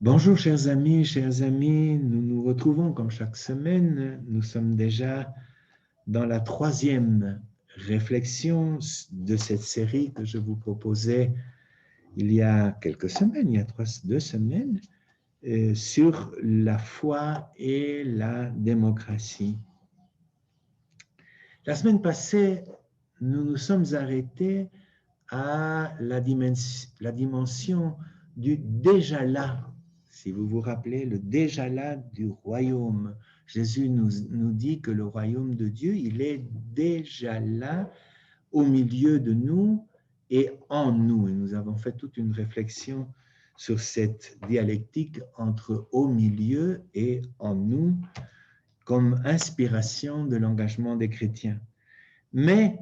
Bonjour chers amis, nous nous retrouvons comme chaque semaine. Nous sommes déjà dans la troisième réflexion de cette série que je vous proposais il y a quelques semaines, il y a 2 semaines, sur la foi et la démocratie. La semaine passée, nous nous sommes arrêtés à la dimension du déjà là. Si vous vous rappelez, le déjà là du royaume. Jésus nous dit que le royaume de Dieu, il est déjà là, au milieu de nous et en nous. Et nous avons fait toute une réflexion sur cette dialectique entre au milieu et en nous, comme inspiration de l'engagement des chrétiens. Mais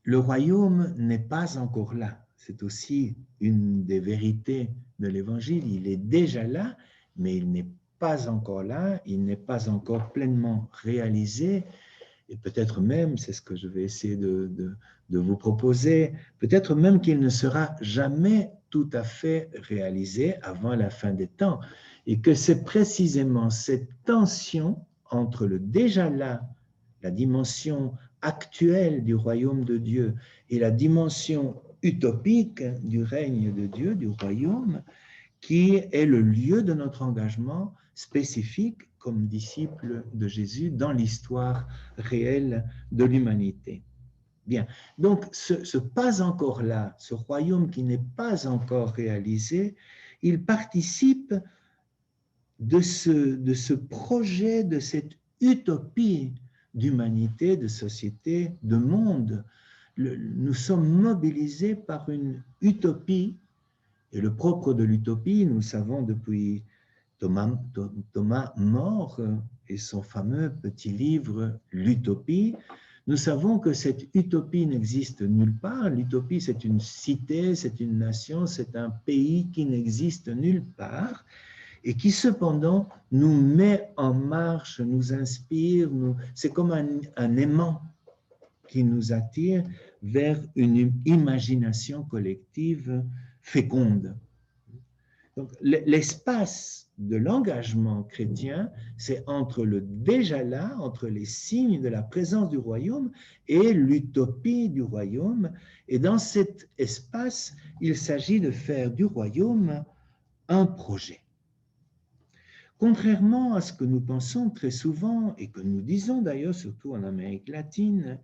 le royaume n'est pas encore là. C'est aussi une des vérités de l'Évangile. Il est déjà là, mais il n'est pas encore là, il n'est pas encore pleinement réalisé. Et peut-être même, c'est ce que je vais essayer de vous proposer, peut-être même qu'il ne sera jamais tout à fait réalisé avant la fin des temps. Et que c'est précisément cette tension entre le déjà là, la dimension actuelle du royaume de Dieu, et la dimension utopique du règne de Dieu, du royaume, qui est le lieu de notre engagement spécifique comme disciples de Jésus dans l'histoire réelle de l'humanité. Bien, donc ce pas encore là, ce royaume qui n'est pas encore réalisé, il participe de ce projet, de cette utopie d'humanité, de société, de monde. Nous sommes mobilisés par une utopie, et le propre de l'utopie, nous le savons depuis Thomas More et son fameux petit livre L'Utopie. Nous savons que cette utopie n'existe nulle part. L'utopie, c'est une cité, c'est une nation, c'est un pays qui n'existe nulle part et qui cependant nous met en marche, nous inspire, c'est comme un aimant qui nous attire vers une imagination collective féconde. Donc, l'espace de l'engagement chrétien, c'est entre le déjà là, entre les signes de la présence du royaume et l'utopie du royaume. Et dans cet espace, il s'agit de faire du royaume un projet. Contrairement à ce que nous pensons très souvent, et que nous disons d'ailleurs surtout en Amérique latine,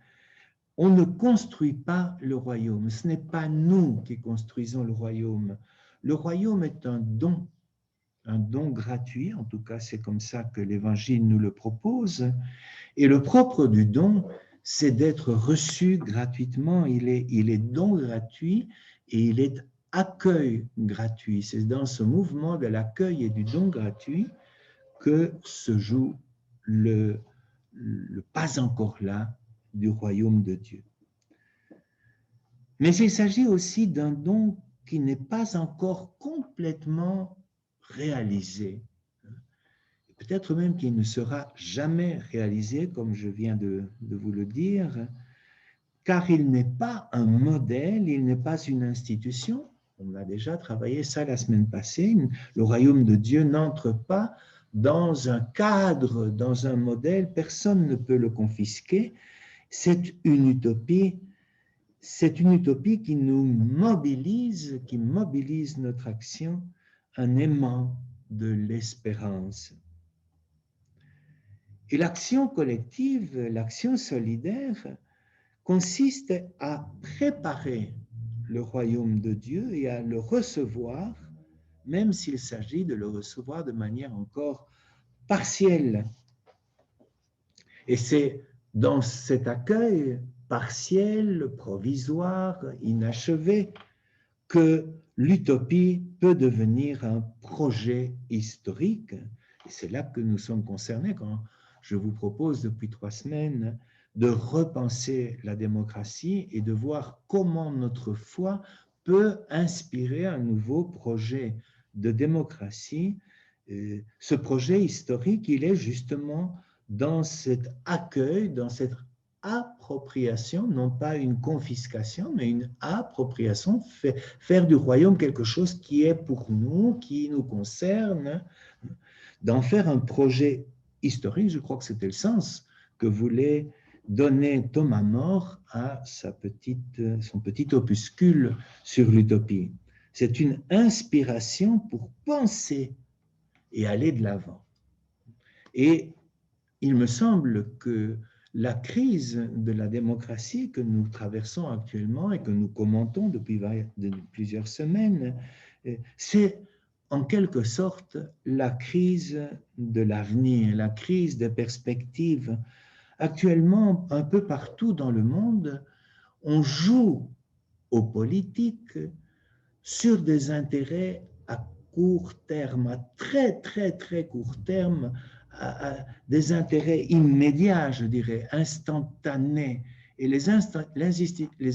on ne construit pas le royaume. Ce n'est pas nous qui construisons le royaume. Le royaume est un don gratuit, en tout cas c'est comme ça que l'Évangile nous le propose, et le propre du don, c'est d'être reçu gratuitement, il est don gratuit et il est accueil gratuit. C'est dans ce mouvement de l'accueil et du don gratuit que se joue le pas encore là du royaume de Dieu. Mais il s'agit aussi d'un don qui n'est pas encore complètement réalisé. Peut-être même qu'il ne sera jamais réalisé, comme je viens de vous le dire, car il n'est pas un modèle, il n'est pas une institution. On a déjà travaillé ça la semaine passée. Le royaume de Dieu n'entre pas dans un cadre, dans un modèle, personne ne peut le confisquer. C'est une utopie qui nous mobilise, qui mobilise notre action, un aimant de l'espérance. Et l'action collective, l'action solidaire, consiste à préparer le royaume de Dieu et à le recevoir, même s'il s'agit de le recevoir de manière encore partielle. Et c'est dans cet accueil partiel, provisoire, inachevé, que l'utopie peut devenir un projet historique. Et c'est là que nous sommes concernés quand je vous propose depuis 3 semaines de repenser la démocratie et de voir comment notre foi peut inspirer un nouveau projet de démocratie. Ce projet historique, il est justement dans cet accueil, dans cette appropriation, non pas une confiscation, mais une appropriation, faire du royaume quelque chose qui est pour nous, qui nous concerne, d'en faire un projet historique. Je crois que c'était le sens que voulait donner Thomas More à son petit opuscule sur l'utopie. C'est une inspiration pour penser et aller de l'avant. Et il me semble que la crise de la démocratie que nous traversons actuellement et que nous commentons depuis plusieurs semaines, c'est en quelque sorte la crise de l'avenir, la crise des perspectives. Actuellement, un peu partout dans le monde, on joue aux politiques sur des intérêts à court terme, à très, très, très court terme, à des intérêts immédiats, je dirais, instantanés. Et les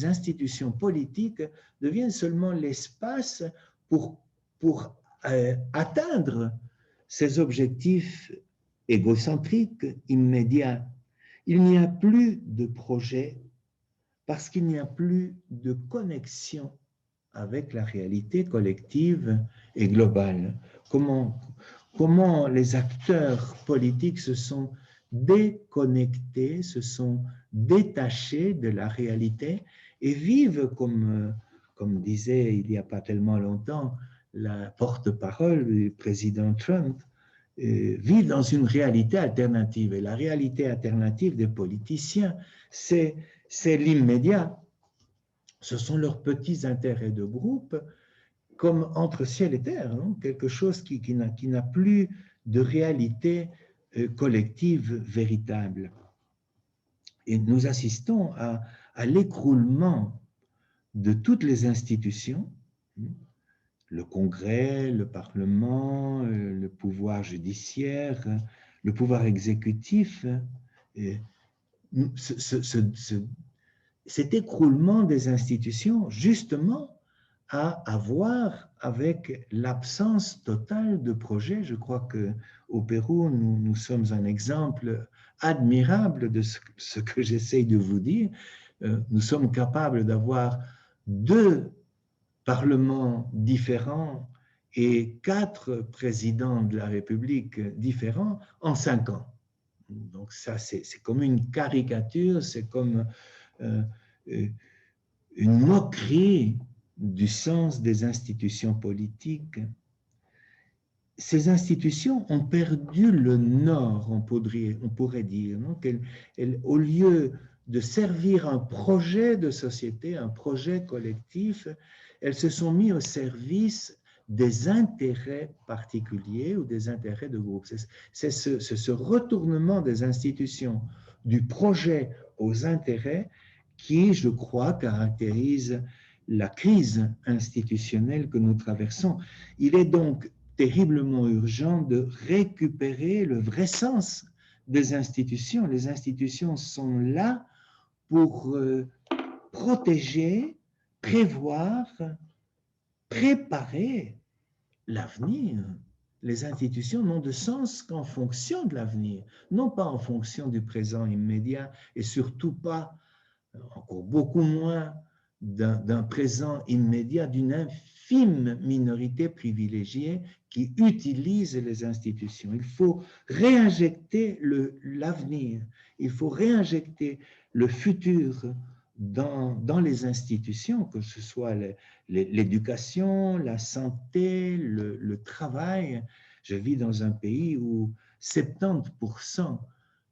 institutions politiques deviennent seulement l'espace pour atteindre ces objectifs égocentriques immédiats. Il n'y a plus de projet parce qu'il n'y a plus de connexion avec la réalité collective et globale. Comment les acteurs politiques se sont déconnectés, se sont détachés de la réalité et vivent comme disait il n'y a pas tellement longtemps la porte-parole du président Trump, vivent dans une réalité alternative. Et la réalité alternative des politiciens, c'est l'immédiat. Ce sont leurs petits intérêts de groupe, comme entre ciel et terre, hein, quelque chose qui n'a plus de réalité collective véritable. Et nous assistons à l'écroulement de toutes les institutions, le Congrès, le Parlement, le pouvoir judiciaire, le pouvoir exécutif. Cet écroulement des institutions, justement, a à voir avec l'absence totale de projet. Je crois qu'au Pérou, nous sommes un exemple admirable de ce que j'essaye de vous dire. Nous sommes capables d'avoir 2 parlements différents et 4 présidents de la République différents en 5 ans. Donc ça, c'est comme une caricature, c'est comme une moquerie du sens des institutions politiques. Ces institutions ont perdu le nord, on pourrait dire, non? Au lieu de servir un projet de société, un projet collectif, elles se sont mises au service des intérêts particuliers ou des intérêts de groupe. C'est ce retournement des institutions du projet aux intérêts qui, je crois, caractérise la crise institutionnelle que nous traversons. Il est donc terriblement urgent de récupérer le vrai sens des institutions. Les institutions sont là pour protéger, prévoir, préparer l'avenir. Les institutions n'ont de sens qu'en fonction de l'avenir, non pas en fonction du présent immédiat et surtout pas, encore beaucoup moins, d'un présent immédiat d'une infime minorité privilégiée qui utilise les institutions. Il faut réinjecter l'avenir, il faut réinjecter le futur dans les institutions, que ce soit l'éducation, la santé, le travail. Je vis dans un pays où 70%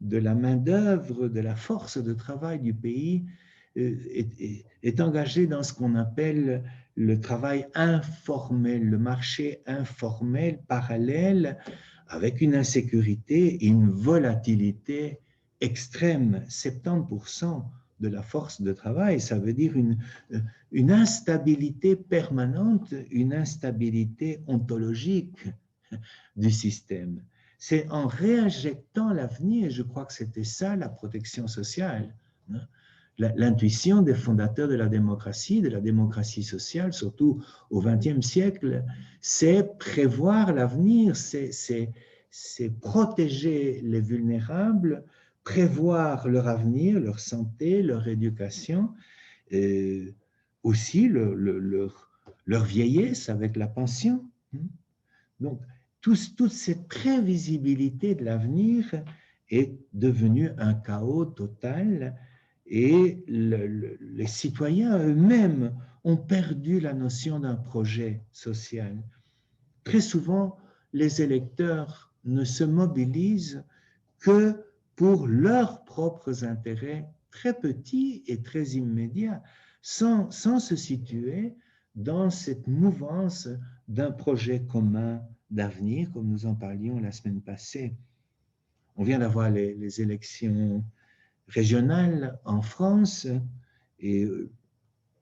de la main-d'œuvre, de la force de travail du pays est engagée dans ce qu'on appelle le travail informel, le marché informel parallèle, avec une insécurité et une volatilité extrême. 70% de la force de travail, ça veut dire une instabilité permanente, une instabilité ontologique du système. C'est en réinjectant l'avenir, je crois que c'était ça la protection sociale, hein. L'intuition des fondateurs de la démocratie sociale, surtout au XXe siècle, c'est prévoir l'avenir, c'est protéger les vulnérables prévoir leur avenir, leur santé, leur éducation, aussi leur vieillesse avec la pension. Donc, toute cette prévisibilité de l'avenir est devenue un chaos total et les citoyens eux-mêmes ont perdu la notion d'un projet social. Très souvent, les électeurs ne se mobilisent que pour leurs propres intérêts très petits et très immédiats, sans se situer dans cette mouvance d'un projet commun d'avenir, comme nous en parlions la semaine passée. On vient d'avoir les élections régionales en France, et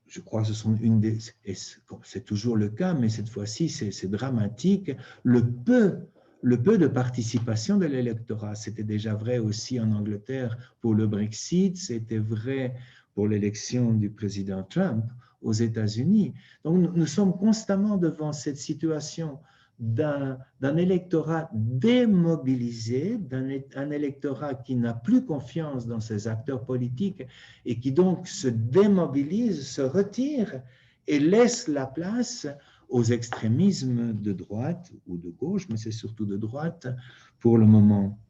je crois que ce sont c'est toujours le cas, mais cette fois-ci c'est dramatique, le peu de participation de l'électorat. C'était déjà vrai aussi en Angleterre pour le Brexit, c'était vrai pour l'élection du président Trump aux États-Unis. Donc nous sommes constamment devant cette situation d'un électorat démobilisé, un électorat qui n'a plus confiance dans ses acteurs politiques et qui donc se démobilise, se retire et laisse la place aux extrémismes de droite ou de gauche, mais c'est surtout de droite pour le moment.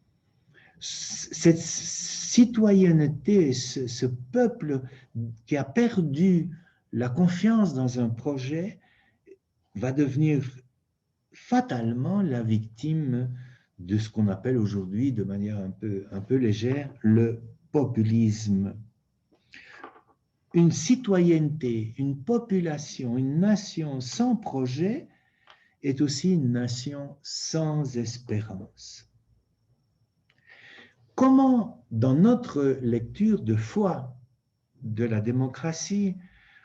Cette citoyenneté, ce peuple qui a perdu la confiance dans un projet va devenir fatalement la victime de ce qu'on appelle aujourd'hui, de manière un peu légère, le populisme. Une citoyenneté, une population, une nation sans projet est aussi une nation sans espérance. Comment, dans notre lecture de foi de la démocratie,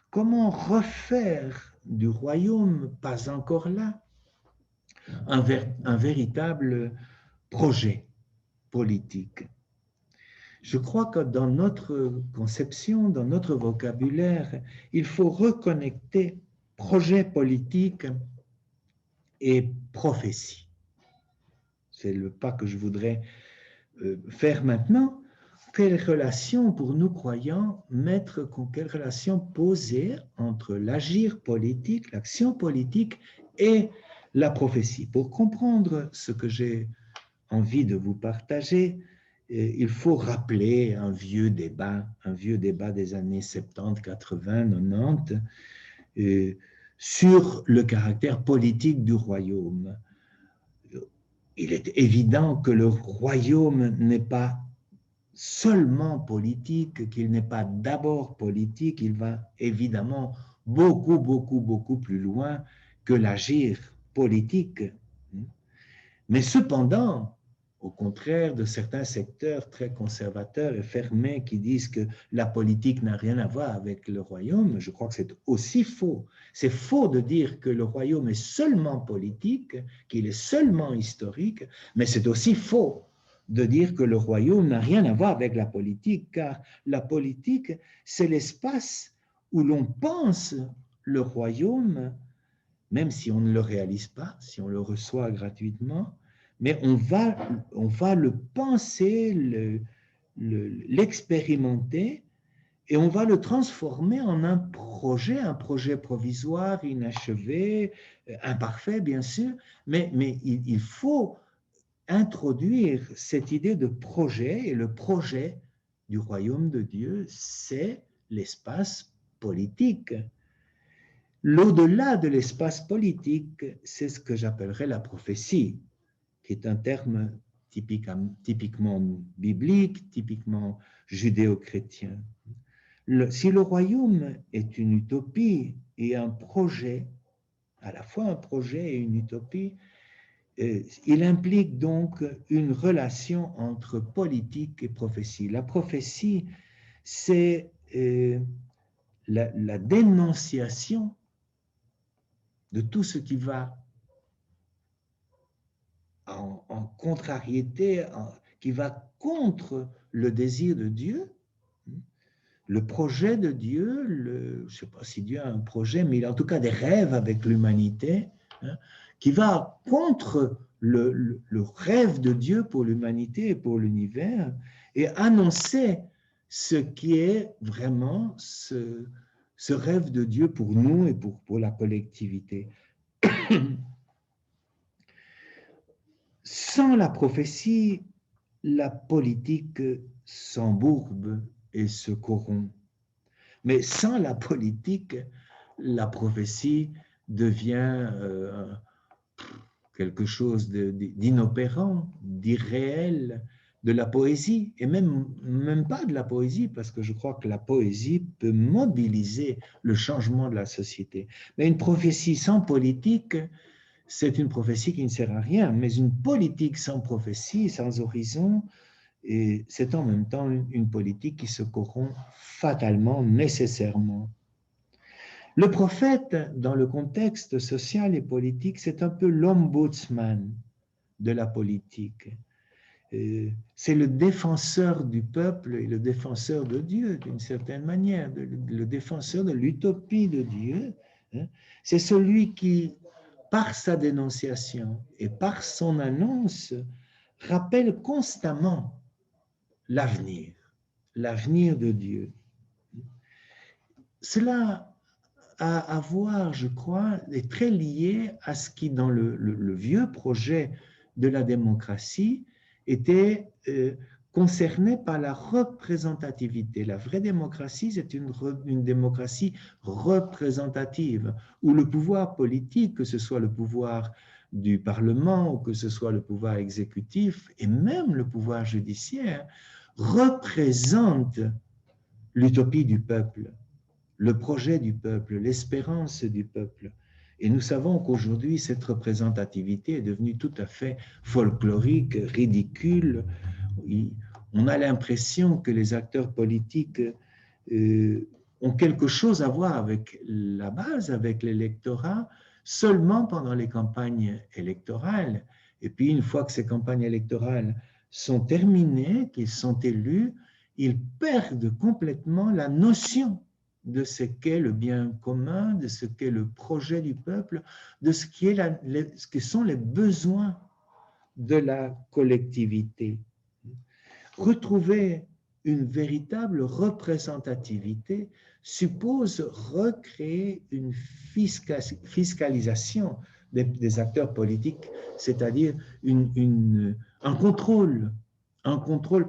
comment refaire du royaume pas encore là un véritable projet politique? Je crois que dans notre conception, dans notre vocabulaire, il faut reconnecter projet politique et prophétie. C'est le pas que je voudrais faire maintenant. Quelle relation pour nous croyants mettre, quelle relation poser entre l'agir politique, l'action politique et la prophétie? Pour comprendre ce que j'ai envie de vous partager, il faut rappeler un vieux débat des années 70, 80, 90, sur le caractère politique du royaume. Il est évident que le royaume n'est pas seulement politique, qu'il n'est pas d'abord politique, il va évidemment beaucoup plus loin que l'agir politique. Mais cependant, au contraire de certains secteurs très conservateurs et fermés qui disent que la politique n'a rien à voir avec le royaume, je crois que c'est aussi faux. C'est faux de dire que le royaume est seulement politique, qu'il est seulement historique, mais c'est aussi faux de dire que le royaume n'a rien à voir avec la politique, car la politique, c'est l'espace où l'on pense le royaume, même si on ne le réalise pas, si on le reçoit gratuitement, mais on va le penser, l'expérimenter, et on va le transformer en un projet provisoire, inachevé, imparfait bien sûr, mais il faut introduire cette idée de projet, et le projet du royaume de Dieu, c'est l'espace politique. L'au-delà de l'espace politique, c'est ce que j'appellerais la prophétie, qui est un terme typiquement biblique, typiquement judéo-chrétien. Si le royaume est une utopie et un projet, à la fois un projet et une utopie, il implique donc une relation entre politique et prophétie. La prophétie, c'est la dénonciation de tout ce qui va en contrariété, qui va contre le désir de Dieu, le projet de Dieu, je ne sais pas si Dieu a un projet, mais il a en tout cas des rêves avec l'humanité, qui va contre le rêve de Dieu pour l'humanité et pour l'univers. et annoncer ce qui est vraiment ce rêve de Dieu pour nous et pour la collectivité. Sans la prophétie, la politique s'embourbe et se corrompt. Mais sans la politique, la prophétie devient quelque chose d'inopérant, d'irréel, de la poésie, et même pas de la poésie, parce que je crois que la poésie peut mobiliser le changement de la société. Mais une prophétie sans politique, c'est une prophétie qui ne sert à rien, mais une politique sans prophétie, sans horizon, et c'est en même temps une politique qui se corrompt fatalement, nécessairement. Le prophète, dans le contexte social et politique, c'est un peu l'ombudsman de la politique. C'est le défenseur du peuple et le défenseur de Dieu, d'une certaine manière, le défenseur de l'utopie de Dieu. C'est celui qui, par sa dénonciation et par son annonce, rappelle constamment l'avenir de Dieu. Cela à voir, je crois, est très lié à ce qui, dans le vieux projet de la démocratie, était concerné par la représentativité. La vraie démocratie, c'est une démocratie représentative, où le pouvoir politique, que ce soit le pouvoir du Parlement, ou que ce soit le pouvoir exécutif, et même le pouvoir judiciaire, représente l'utopie du peuple, le projet du peuple, l'espérance du peuple. Et nous savons qu'aujourd'hui, cette représentativité est devenue tout à fait folklorique, ridicule. On a l'impression que les acteurs politiques ont quelque chose à voir avec la base, avec l'électorat, seulement pendant les campagnes électorales. Et puis, une fois que ces campagnes électorales sont terminées, qu'ils sont élus, ils perdent complètement la notion de ce qu'est le bien commun, de ce qu'est le projet du peuple, de ce que sont les besoins de la collectivité. Retrouver une véritable représentativité suppose recréer une fiscalisation des acteurs politiques, c'est-à-dire un contrôle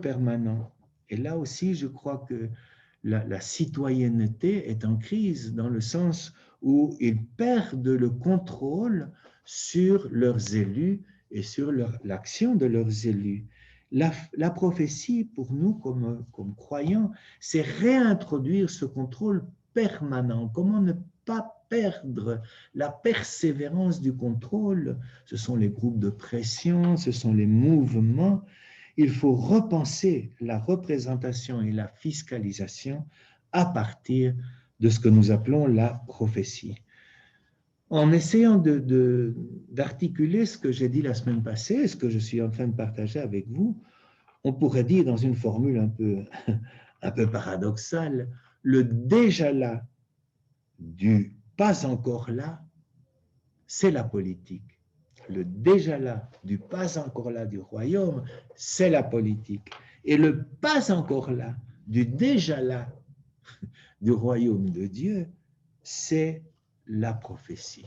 permanent. Et là aussi, je crois que la citoyenneté est en crise dans le sens où ils perdent le contrôle sur leurs élus et sur l'action de leurs élus. La prophétie, pour nous comme croyants, c'est réintroduire ce contrôle permanent. Comment ne pas perdre la persévérance du contrôle? Ce sont les groupes de pression, ce sont les mouvements. Il faut repenser la représentation et la fiscalisation à partir de ce que nous appelons la prophétie. En essayant d'articuler ce que j'ai dit la semaine passée, ce que je suis en train de partager avec vous, on pourrait dire dans une formule un peu paradoxale, le déjà là du pas encore là, c'est la politique. Le déjà là du pas encore là du royaume, c'est la politique. Et le pas encore là du déjà là du royaume de Dieu, c'est la prophétie.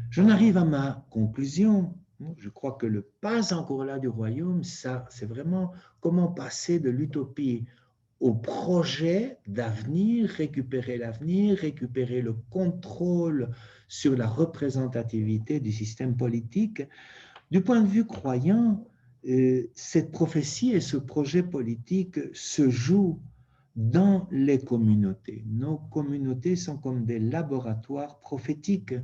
J'en arrive à ma conclusion. Je crois que le pas encore là du royaume, ça, c'est vraiment comment passer de l'utopie au projet d'avenir, récupérer le contrôle sur la représentativité du système politique. Du point de vue croyant, cette prophétie et ce projet politique se jouent dans les communautés. Nos communautés sont comme des laboratoires prophétiques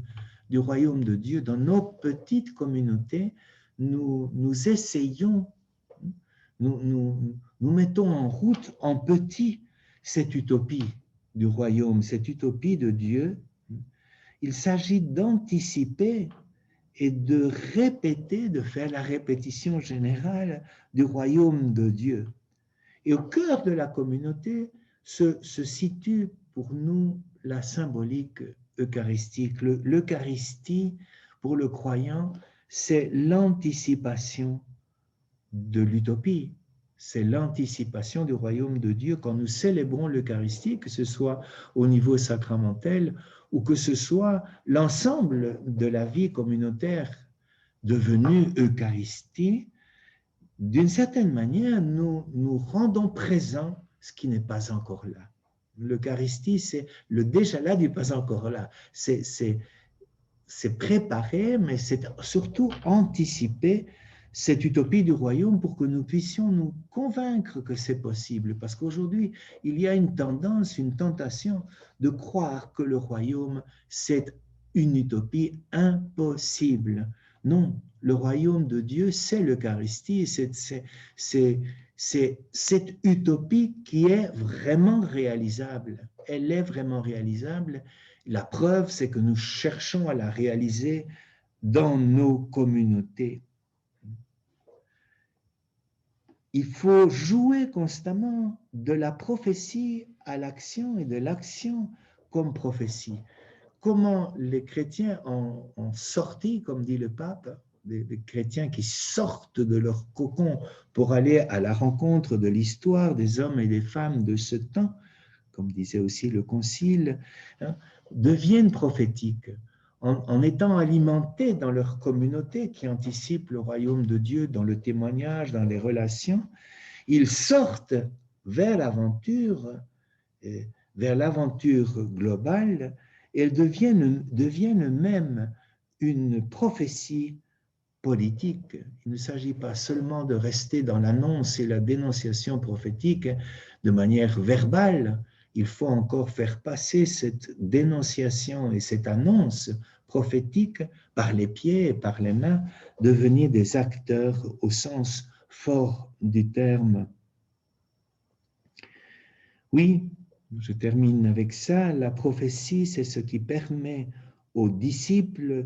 du royaume de Dieu. Dans nos petites communautés, nous essayons, nous mettons en route en petit cette utopie du royaume, cette utopie de Dieu. Il s'agit d'anticiper et de répéter, de faire la répétition générale du royaume de Dieu. Et au cœur de la communauté se situe pour nous la symbolique eucharistique. L'Eucharistie, pour le croyant, c'est l'anticipation de l'utopie. C'est l'anticipation du royaume de Dieu quand nous célébrons l'Eucharistie, que ce soit au niveau sacramentel ou que ce soit l'ensemble de la vie communautaire devenue Eucharistie. D'une certaine manière, nous rendons présent ce qui n'est pas encore là. L'Eucharistie, c'est le déjà là du pas encore là. C'est préparer, mais c'est surtout anticiper cette utopie du royaume pour que nous puissions nous convaincre que c'est possible. Parce qu'aujourd'hui, il y a une tendance, une tentation de croire que le royaume, c'est une utopie impossible. Non, le royaume de Dieu, c'est l'Eucharistie, c'est cette utopie qui est vraiment réalisable. Elle est vraiment réalisable. La preuve, c'est que nous cherchons à la réaliser dans nos communautés. Il faut jouer constamment de la prophétie à l'action et de l'action comme prophétie. Comment les chrétiens ont sorti, comme dit le pape, des chrétiens qui sortent de leur cocon pour aller à la rencontre de l'histoire des hommes et des femmes de ce temps, comme disait aussi le Concile, hein, deviennent prophétiques en étant alimentés dans leur communauté qui anticipe le royaume de Dieu dans le témoignage, dans les relations. Ils sortent vers l'aventure globale et elles deviennent même une prophétie politique. Il ne s'agit pas seulement de rester dans l'annonce et la dénonciation prophétique de manière verbale. Il faut encore faire passer cette dénonciation et cette annonce prophétique par les pieds et par les mains, devenir des acteurs au sens fort du terme. Oui, je termine avec ça. La prophétie, c'est ce qui permet aux disciples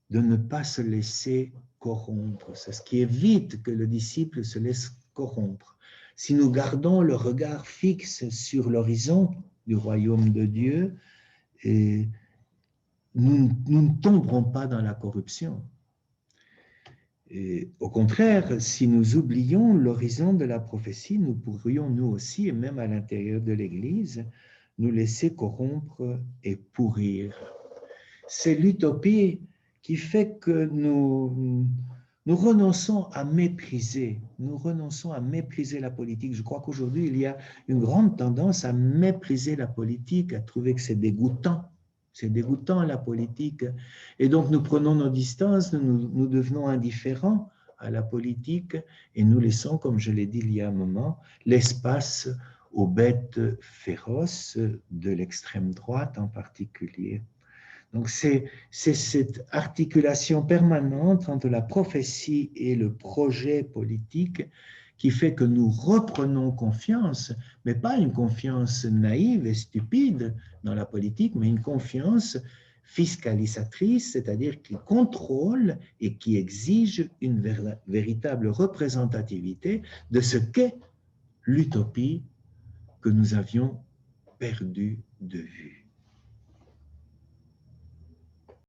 de ne pas se laisser corrompre. C'est ce qui évite que le disciple se laisse corrompre. Si nous gardons le regard fixe sur l'horizon du royaume de Dieu, et nous ne tomberons pas dans la corruption. Et au contraire, si nous oublions l'horizon de la prophétie, nous pourrions nous aussi, et même à l'intérieur de l'Église, nous laisser corrompre et pourrir. C'est l'utopie qui fait que nous renonçons à mépriser la politique. Je crois qu'aujourd'hui, il y a une grande tendance à mépriser la politique, à trouver que c'est dégoûtant. C'est dégoûtant la politique. Et donc nous prenons nos distances, nous devenons indifférents à la politique et nous laissons, comme je l'ai dit il y a un moment, l'espace aux bêtes féroces de l'extrême droite en particulier. Donc c'est cette articulation permanente entre la prophétie et le projet politique qui fait que nous reprenons confiance, mais pas une confiance naïve et stupide dans la politique, mais une confiance fiscalisatrice, c'est-à-dire qui contrôle et qui exige une véritable représentativité de ce qu'est l'utopie que nous avions perdu de vue.